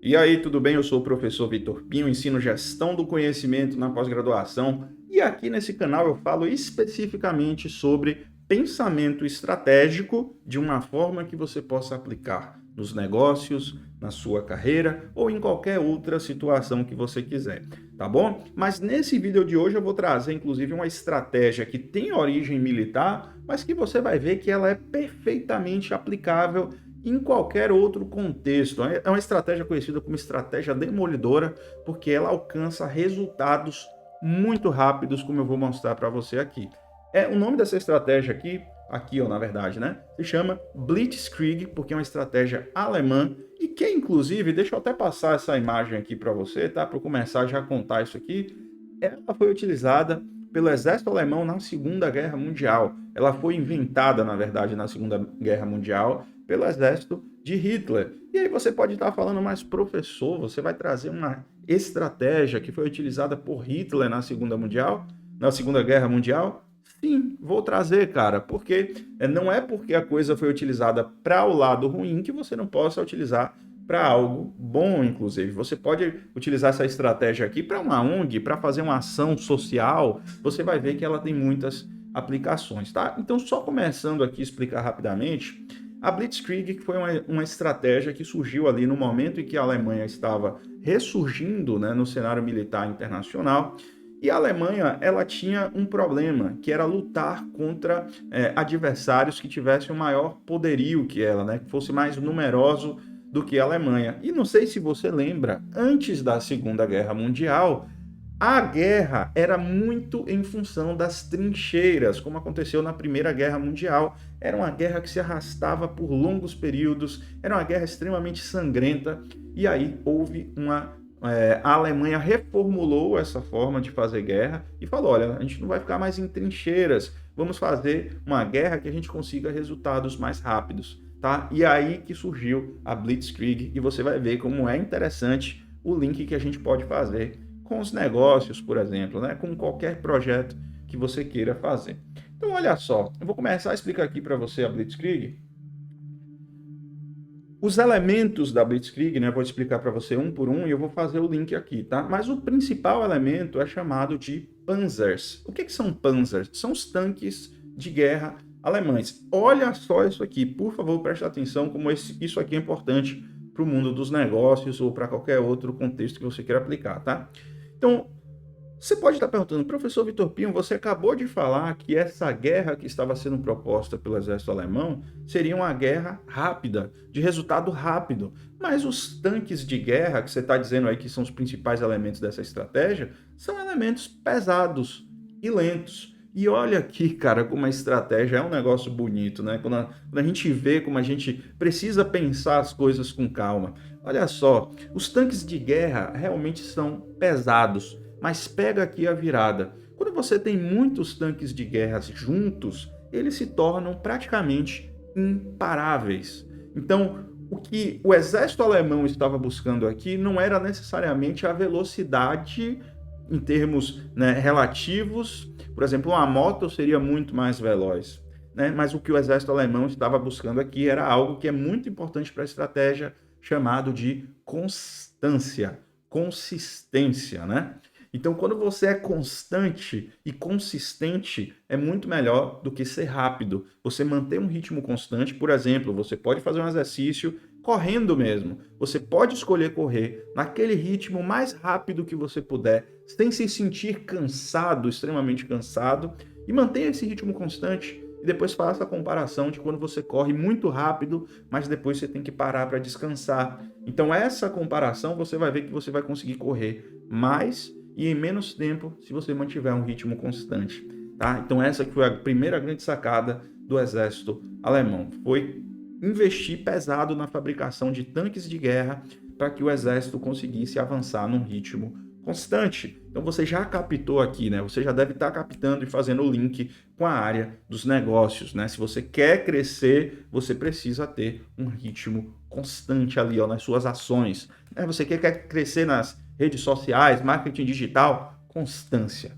E aí, tudo bem? Eu sou o professor Vitor Pinho, ensino gestão do conhecimento na pós-graduação e aqui nesse canal eu falo especificamente sobre pensamento estratégico de uma forma que você possa aplicar nos negócios, na sua carreira ou em qualquer outra situação que você quiser, tá bom? Mas nesse vídeo de hoje eu vou trazer inclusive uma estratégia que tem origem militar, mas que você vai ver que ela é perfeitamente aplicável em qualquer outro contexto. É uma estratégia conhecida como estratégia demolidora, porque ela alcança resultados muito rápidos, como eu vou mostrar para você aqui. O nome dessa estratégia aqui ó, na verdade, né? Se chama Blitzkrieg, porque é uma estratégia alemã e que, inclusive, deixa eu até passar essa imagem aqui para você, tá? Para começar já a contar isso aqui. Ela foi utilizada pelo exército alemão na Segunda Guerra Mundial. Ela foi inventada, na verdade, na Segunda Guerra Mundial pelo exército de Hitler. E aí você pode estar falando, mas professor, você vai trazer uma estratégia que foi utilizada por Hitler na Segunda Guerra Mundial? Sim, vou trazer, cara, porque não é porque a coisa foi utilizada para o lado ruim que você não possa utilizar para algo bom, inclusive. Você pode utilizar essa estratégia aqui para uma ONG, para fazer uma ação social. Você vai ver que ela tem muitas aplicações, tá? Então, só começando aqui a explicar rapidamente, a Blitzkrieg foi uma estratégia que surgiu ali no momento em que a Alemanha estava ressurgindo, né, no cenário militar internacional. E a Alemanha, ela tinha um problema, que era lutar contra adversários que tivessem um maior poderio que ela, né, que fosse mais numeroso do que a Alemanha. E não sei se você lembra, antes da Segunda Guerra Mundial, a guerra era muito em função das trincheiras, como aconteceu na Primeira Guerra Mundial. Era uma guerra que se arrastava por longos períodos, era uma guerra extremamente sangrenta, e aí houve a Alemanha reformulou essa forma de fazer guerra e falou: olha, a gente não vai ficar mais em trincheiras, vamos fazer uma guerra que a gente consiga resultados mais rápidos, tá? E aí que surgiu a Blitzkrieg, e você vai ver como é interessante o link que a gente pode fazer com os negócios, por exemplo, né? Com qualquer projeto que você queira fazer. Então, olha só, eu vou começar a explicar aqui para você a Blitzkrieg. Os elementos da Blitzkrieg, né, eu vou explicar para você um por um e eu vou fazer o link aqui, tá? Mas o principal elemento é chamado de Panzers. O que são Panzers? São os tanques de guerra alemães. Olha só isso aqui, por favor, preste atenção como isso aqui é importante para o mundo dos negócios ou para qualquer outro contexto que você queira aplicar, tá? Então, você pode estar perguntando, professor Vitor Pinho, você acabou de falar que essa guerra que estava sendo proposta pelo exército alemão seria uma guerra rápida, de resultado rápido. Mas os tanques de guerra, que você está dizendo aí que são os principais elementos dessa estratégia, são elementos pesados e lentos. E olha aqui, cara, como a estratégia é um negócio bonito, né? Quando a gente vê como a gente precisa pensar as coisas com calma. Olha só, os tanques de guerra realmente são pesados, mas pega aqui a virada. Quando você tem muitos tanques de guerra juntos, eles se tornam praticamente imparáveis. Então, o que o exército alemão estava buscando aqui não era necessariamente a velocidade em termos, né, relativos. Por exemplo, uma moto seria muito mais veloz, né? Mas o que o exército alemão estava buscando aqui era algo que é muito importante para a estratégia, chamado de constância, consistência, né? Então, quando você é constante e consistente, é muito melhor do que ser rápido. Você manter um ritmo constante, por exemplo, você pode fazer um exercício correndo mesmo. Você pode escolher correr naquele ritmo mais rápido que você puder, sem se sentir cansado, extremamente cansado, e mantenha esse ritmo constante. E depois faça a comparação de quando você corre muito rápido, mas depois você tem que parar para descansar. Então, essa comparação você vai ver que você vai conseguir correr mais e em menos tempo se você mantiver um ritmo constante, tá? Então essa que foi a primeira grande sacada do exército alemão, foi investir pesado na fabricação de tanques de guerra para que o exército conseguisse avançar num ritmo constante. Então você já captou aqui, né? Você já deve estar captando e fazendo o link com a área dos negócios, né? Se você quer crescer, você precisa ter um ritmo constante ali, ó, nas suas ações. Você quer crescer nas redes sociais, marketing digital, constância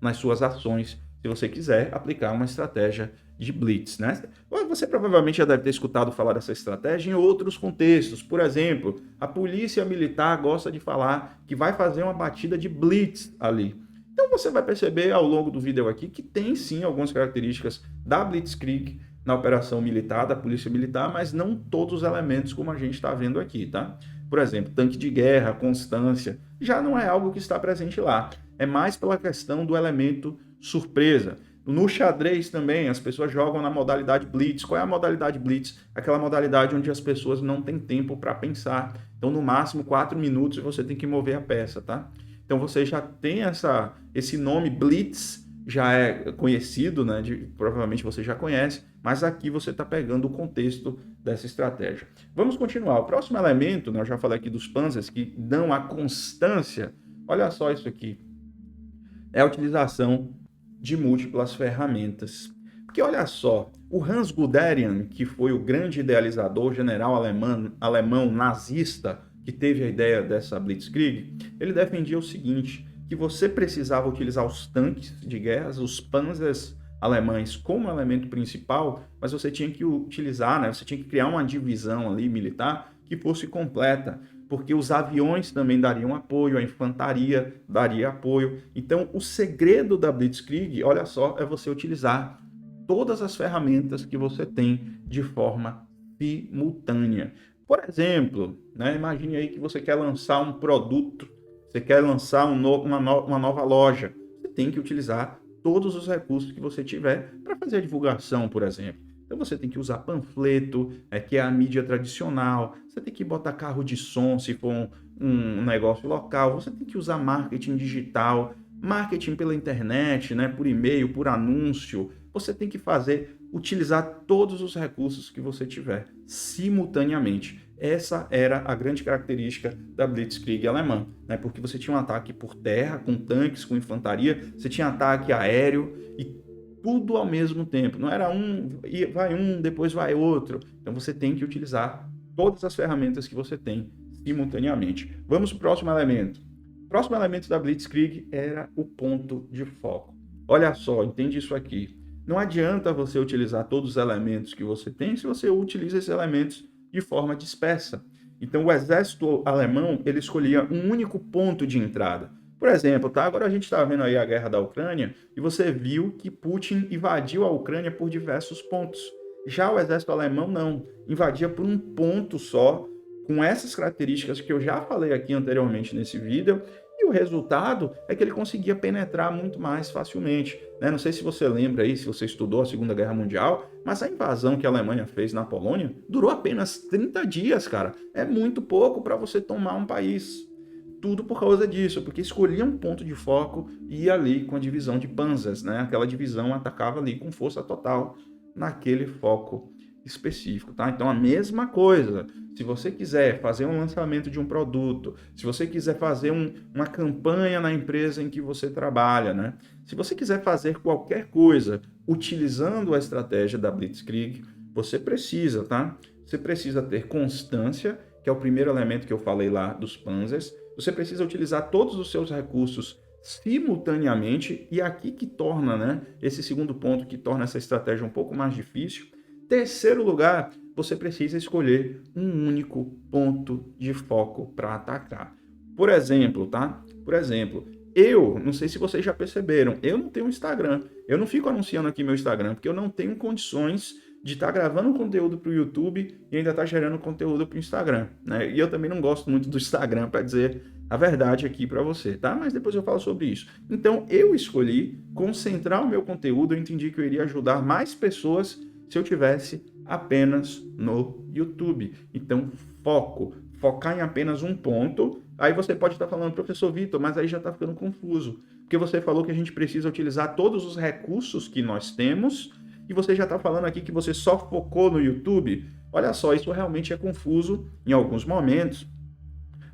nas suas ações, se você quiser aplicar uma estratégia de blitz, né? Você provavelmente já deve ter escutado falar dessa estratégia em outros contextos. Por exemplo, a polícia militar gosta de falar que vai fazer uma batida de blitz ali. Então você vai perceber ao longo do vídeo aqui que tem sim algumas características da Blitzkrieg na operação militar, da polícia militar, mas não todos os elementos como a gente está vendo aqui, tá? Por exemplo, tanque de guerra, constância, já não é algo que está presente lá. É mais pela questão do elemento surpresa. No xadrez também, as pessoas jogam na modalidade Blitz. Qual é a modalidade Blitz? Aquela modalidade onde as pessoas não têm tempo para pensar. Então, no máximo, 4 minutos você tem que mover a peça, tá? Então, você já tem esse nome Blitz, já é conhecido, né? Provavelmente você já conhece, mas aqui você está pegando o contexto dessa estratégia. Vamos continuar. O próximo elemento, né, eu já falei aqui dos panzers, que dão a constância. Olha só isso aqui. É a utilização de múltiplas ferramentas. Porque olha só, o Hans Guderian, que foi o grande idealizador, general alemão nazista, que teve a ideia dessa Blitzkrieg, ele defendia o seguinte, que você precisava utilizar os tanques de guerra, os panzers alemães como elemento principal, mas você tinha que utilizar, né, você tinha que criar uma divisão ali militar que fosse completa, porque os aviões também dariam apoio, a infantaria daria apoio. Então, o segredo da Blitzkrieg, olha só, é você utilizar todas as ferramentas que você tem de forma simultânea. Por exemplo, né, imagine aí que você quer lançar um produto, você quer lançar uma nova loja. Você tem que utilizar todos os recursos que você tiver para fazer a divulgação, por exemplo. Então você tem que usar panfleto, que é a mídia tradicional. Você tem que botar carro de som, se for um negócio local. Você tem que usar marketing digital, marketing pela internet, né, por e-mail, por anúncio. Você tem que utilizar todos os recursos que você tiver simultaneamente. Essa era a grande característica da Blitzkrieg alemã, né? Porque você tinha um ataque por terra, com tanques, com infantaria, você tinha ataque aéreo e tudo ao mesmo tempo. Não era vai um, depois vai outro. Então você tem que utilizar todas as ferramentas que você tem simultaneamente. Vamos para o próximo elemento. O próximo elemento da Blitzkrieg era o ponto de foco. Olha só, entende isso aqui. Não adianta você utilizar todos os elementos que você tem se você utiliza esses elementos de forma dispersa. Então, o exército alemão, ele escolhia um único ponto de entrada. Por exemplo, tá? Agora a gente está vendo aí a guerra da Ucrânia e você viu que Putin invadiu a Ucrânia por diversos pontos. Já o exército alemão não, invadia por um ponto só, com essas características que eu já falei aqui anteriormente nesse vídeo, e o resultado é que ele conseguia penetrar muito mais facilmente, né? Não sei se você lembra aí, se você estudou a Segunda Guerra Mundial, mas a invasão que a Alemanha fez na Polônia durou apenas 30 dias, cara. É muito pouco para você tomar um país. Tudo por causa disso, porque escolhia um ponto de foco e ia ali com a divisão de panzers, né? Aquela divisão atacava ali com força total naquele foco específico, tá? Então a mesma coisa, se você quiser fazer um lançamento de um produto, se você quiser fazer uma campanha na empresa em que você trabalha, né? Se você quiser fazer qualquer coisa utilizando a estratégia da Blitzkrieg, você precisa, tá? Você precisa ter constância, que é o primeiro elemento que eu falei lá dos panzers. Você precisa utilizar todos os seus recursos simultaneamente, e aqui que torna, né, esse segundo ponto que torna essa estratégia um pouco mais difícil. Terceiro lugar, você precisa escolher um único ponto de foco para atacar. Por exemplo, tá? Por exemplo, eu, não sei se vocês já perceberam, eu não tenho Instagram. Eu não fico anunciando aqui meu Instagram, porque eu não tenho condições de estar gravando conteúdo para o YouTube e ainda estar gerando conteúdo para o Instagram, né? E eu também não gosto muito do Instagram, para dizer a verdade aqui para você, tá? Mas depois eu falo sobre isso. Então, eu escolhi concentrar o meu conteúdo, eu entendi que eu iria ajudar mais pessoas se eu tivesse apenas no YouTube. Então, focar em apenas um ponto. Aí você pode estar falando, professor Vitor, mas aí já está ficando confuso, porque você falou que a gente precisa utilizar todos os recursos que nós temos, e você já está falando aqui que você só focou no YouTube. Olha só, isso realmente é confuso em alguns momentos.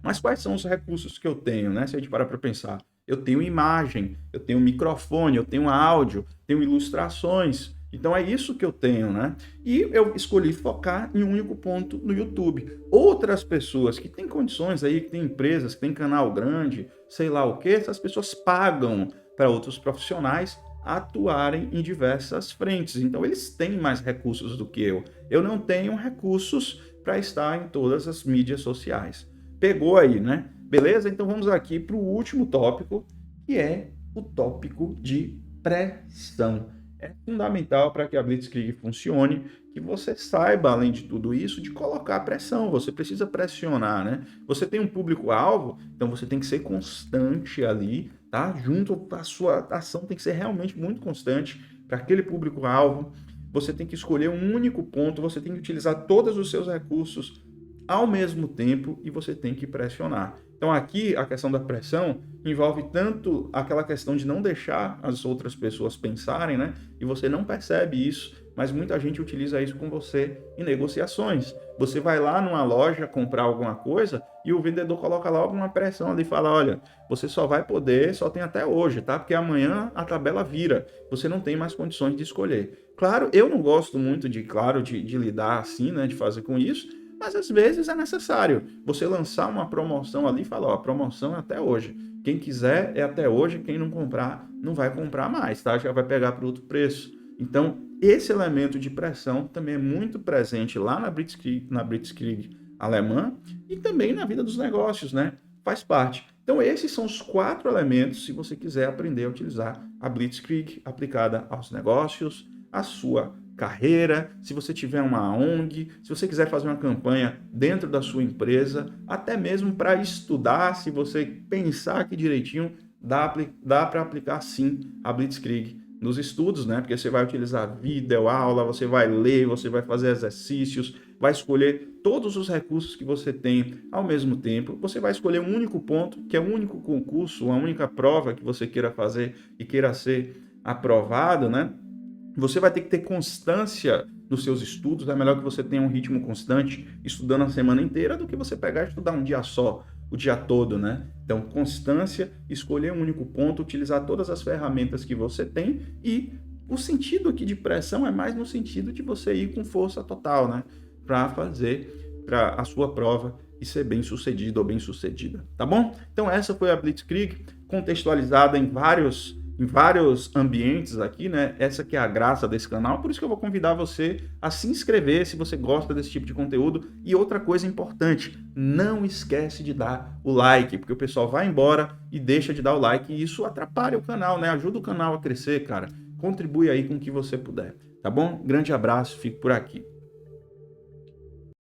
Mas quais são os recursos que eu tenho, né? Se a gente parar para pensar, eu tenho imagem, eu tenho microfone, eu tenho áudio, tenho ilustrações. Então é isso que eu tenho, né? E eu escolhi focar em um único ponto no YouTube. Outras pessoas que têm condições aí, que têm empresas, que têm canal grande, sei lá o quê, essas pessoas pagam para outros profissionais atuarem em diversas frentes. Então, eles têm mais recursos do que eu. Eu não tenho recursos para estar em todas as mídias sociais. Pegou aí, né? Beleza? Então, vamos aqui para o último tópico, que é o tópico de pressão. É fundamental para que a Blitzkrieg funcione que você saiba, além de tudo isso, de colocar pressão. Você precisa pressionar, né? Você tem um público-alvo, então você tem que ser constante ali, tá? Junto, a sua ação tem que ser realmente muito constante para aquele público-alvo. Você tem que escolher um único ponto, você tem que utilizar todos os seus recursos ao mesmo tempo e você tem que pressionar. Então aqui a questão da pressão envolve tanto aquela questão de não deixar as outras pessoas pensarem, né? E você não percebe isso, mas muita gente utiliza isso com você em negociações. Você vai lá numa loja comprar alguma coisa e o vendedor coloca logo uma pressão ali e fala, olha, você só vai poder, só tem até hoje, tá? Porque amanhã a tabela vira, você não tem mais condições de escolher. Claro, eu não gosto muito de lidar assim, né? De fazer com isso, mas às vezes é necessário você lançar uma promoção ali e falar, ó, a promoção é até hoje. Quem quiser é até hoje, quem não comprar, não vai comprar mais, tá? Já vai pegar por outro preço. Então, esse elemento de pressão também é muito presente lá na Blitzkrieg alemã e também na vida dos negócios, né? Faz parte. Então, esses são os 4 elementos se você quiser aprender a utilizar a Blitzkrieg aplicada aos negócios, à sua carreira, se você tiver uma ONG, se você quiser fazer uma campanha dentro da sua empresa, até mesmo para estudar, se você pensar aqui direitinho, dá para aplicar sim a Blitzkrieg nos estudos, né? Porque você vai utilizar vídeo, aula, você vai ler, você vai fazer exercícios, vai escolher todos os recursos que você tem ao mesmo tempo. Você vai escolher um único ponto, que é o único concurso, uma única prova que você queira fazer e queira ser aprovado, né? Você vai ter que ter constância nos seus estudos. É melhor que você tenha um ritmo constante, estudando a semana inteira, do que você pegar e estudar um dia só, o dia todo, né? Então, constância, escolher um único ponto, utilizar todas as ferramentas que você tem e o sentido aqui de pressão é mais no sentido de você ir com força total, né? Para fazer a sua prova e ser bem sucedido ou bem sucedida, tá bom? Então, essa foi a Blitzkrieg, contextualizada em vários ambientes aqui, né? Essa que é a graça desse canal, por isso que eu vou convidar você a se inscrever se você gosta desse tipo de conteúdo. E outra coisa importante, não esquece de dar o like, porque o pessoal vai embora e deixa de dar o like e isso atrapalha o canal, né? Ajuda o canal a crescer, cara. Contribui aí com o que você puder, tá bom? Grande abraço, fico por aqui.